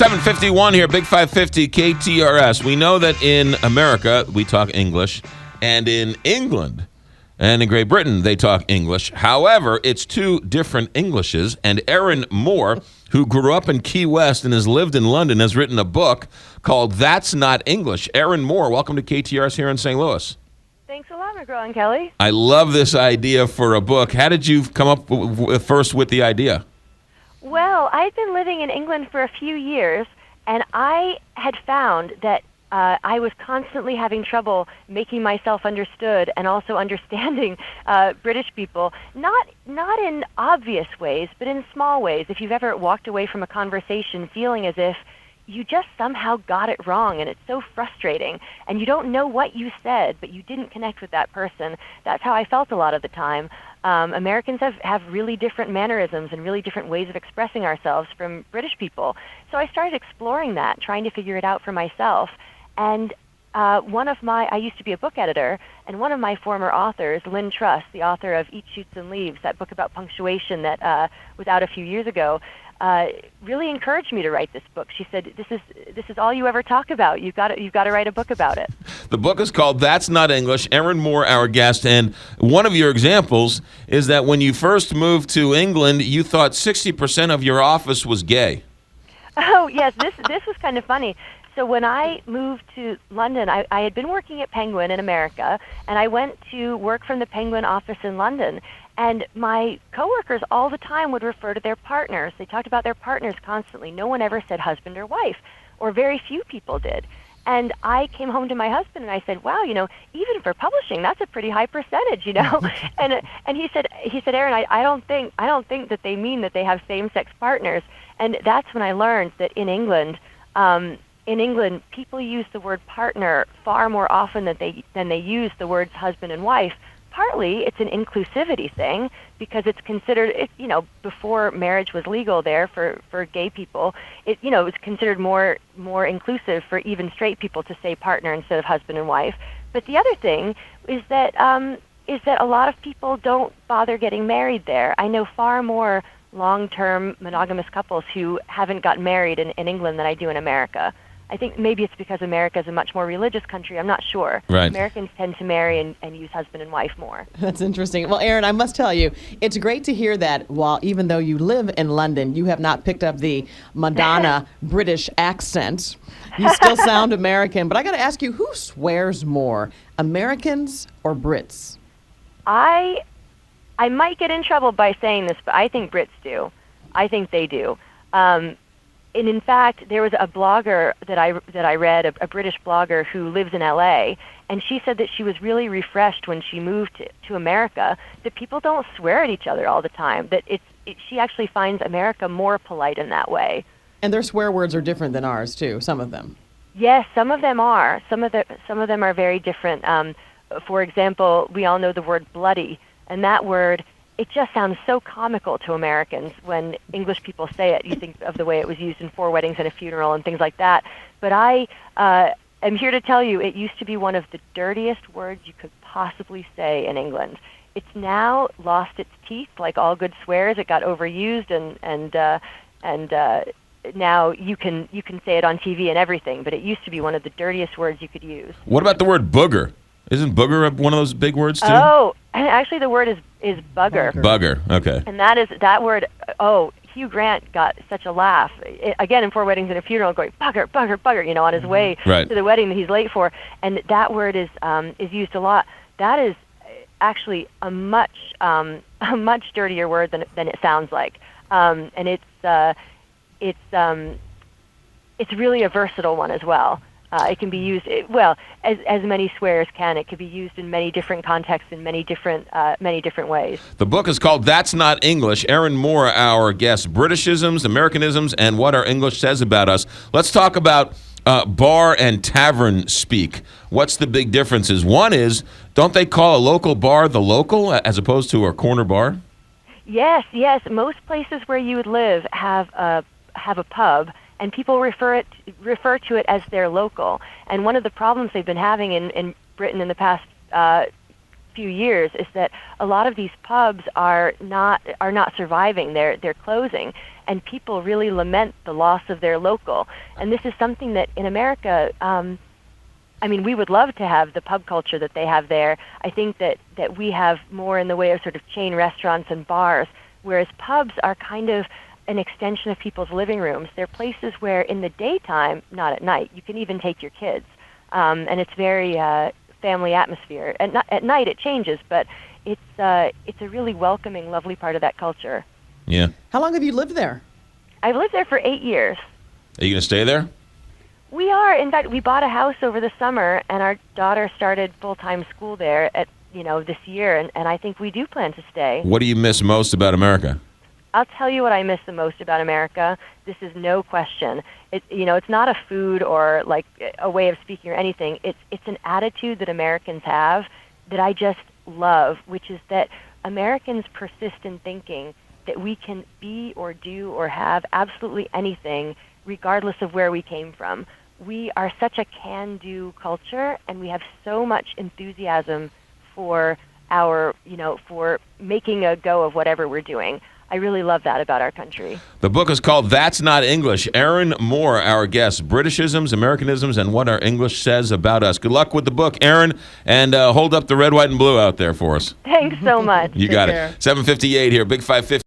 7:51 here, Big 550 KTRS. We know that in America we talk English, and in England and in Great Britain they talk English. However, it's two different Englishes, and Erin Moore, who grew up in Key West and has lived in London, has written a book called That's Not English. Erin Moore, welcome to KTRS here in St. Louis. Thanks a lot, McGraw and Kelly. I love this idea for a book. How did you come up first with the idea? Well, I'd been living in England for a few years, and I had found that I was constantly having trouble making myself understood and also understanding British people, not in obvious ways, but in small ways. If you've ever walked away from a conversation feeling as if you just somehow got it wrong, and it's so frustrating, and you don't know what you said, but you didn't connect with that person. That's how I felt a lot of the time. Americans have really different mannerisms and really different ways of expressing ourselves from British people. So I started exploring that, trying to figure it out for myself. And I used to be a book editor, and one of my former authors, Lynn Truss, the author of Eat, Shoots, and Leaves, that book about punctuation that was out a few years ago, really encouraged me to write this book. She said, "This is all you ever talk about. You've got to write a book about it." The book is called That's Not English. Erin Moore, our guest, and one of your examples is that when you first moved to England, you thought 60% of your office was gay. Oh yes, this was kind of funny. So when I moved to London, I had been working at Penguin in America, and I went to work from the Penguin office in London. And my coworkers all the time would refer to their partners. They talked about their partners constantly. No one ever said husband or wife, or very few people did. And I came home to my husband and I said, "Wow, even for publishing, that's a pretty high percentage, And he said, "Erin, I don't think that they mean that they have same-sex partners." And that's when I learned that in England, people use the word partner far more often than they use the words husband and wife. Partly, it's an inclusivity thing because it's considered, before marriage was legal there for gay people, it was considered more inclusive for even straight people to say partner instead of husband and wife. But the other thing is that a lot of people don't bother getting married there. I know far more long-term monogamous couples who haven't gotten married in England than I do in America. I think maybe it's because America is a much more religious country. I'm not sure. Right. Americans tend to marry and use husband and wife more. That's interesting. Well, Erin, I must tell you, it's great to hear that even though you live in London, you have not picked up the Madonna British accent. You still sound American. But I got to ask you, who swears more, Americans or Brits? I might get in trouble by saying this, but I think Brits do. I think they do. And in fact, there was a blogger that I read, a British blogger who lives in LA, and she said that she was really refreshed when she moved to America, that people don't swear at each other all the time, that she actually finds America more polite in that way. And their swear words are different than ours, too, some of them. Yes, some of them are. Some of them are very different. For example, we all know the word bloody, and that word, it just sounds so comical to Americans when English people say it. You think of the way it was used in 4 Weddings and a Funeral and things like that. But I am here to tell you it used to be one of the dirtiest words you could possibly say in England. It's now lost its teeth, like all good swears. It got overused, and now you can say it on TV and everything. But it used to be one of the dirtiest words you could use. What about the word booger? Isn't booger one of those big words too? Oh, actually the word is bugger. Bugger, okay. And that word, Hugh Grant got such a laugh. Again, in 4 Weddings and a Funeral, going, bugger, bugger, bugger, on his way right. to the wedding that he's late for. And that word is used a lot. That is actually a much dirtier word than it sounds like. And it's really a versatile one as well. It can be used, as many swears can. It could be used in many different contexts in many different ways. The book is called That's Not English. Erin Moore, our guest. Britishisms, Americanisms, and what our English says about us. Let's talk about bar and tavern speak. What's the big differences? One is, don't they call a local bar the local as opposed to a corner bar? Yes. Most places where you would live have a pub, and people refer to it as their local. And one of the problems they've been having in Britain in the past few years is that a lot of these pubs are not surviving. They're closing, and people really lament the loss of their local. And this is something that in America, I mean, we would love to have the pub culture that they have there. I think that we have more in the way of sort of chain restaurants and bars, whereas pubs are kind of an extension of people's living rooms. They're places where in the daytime, not at night, you can even take your kids. And it's very family atmosphere. At night it changes, but it's a really welcoming, lovely part of that culture. Yeah. How long have you lived there? I've lived there for 8 years. Are you going to stay there? We are. In fact, we bought a house over the summer, and our daughter started full-time school there this year, and I think we do plan to stay. What do you miss most about America? I'll tell you what I miss the most about America. This is no question. It's not a food or like a way of speaking or anything. It's an attitude that Americans have that I just love, which is that Americans persist in thinking that we can be or do or have absolutely anything regardless of where we came from. We are such a can-do culture, and we have so much enthusiasm for for making a go of whatever we're doing. I really love that about our country. The book is called That's Not English. Erin Moore, our guest. Britishisms, Americanisms, and what our English says about us. Good luck with the book, Erin, and hold up the red, white, and blue out there for us. Thanks so much. You got it. 7:58 here, Big 550.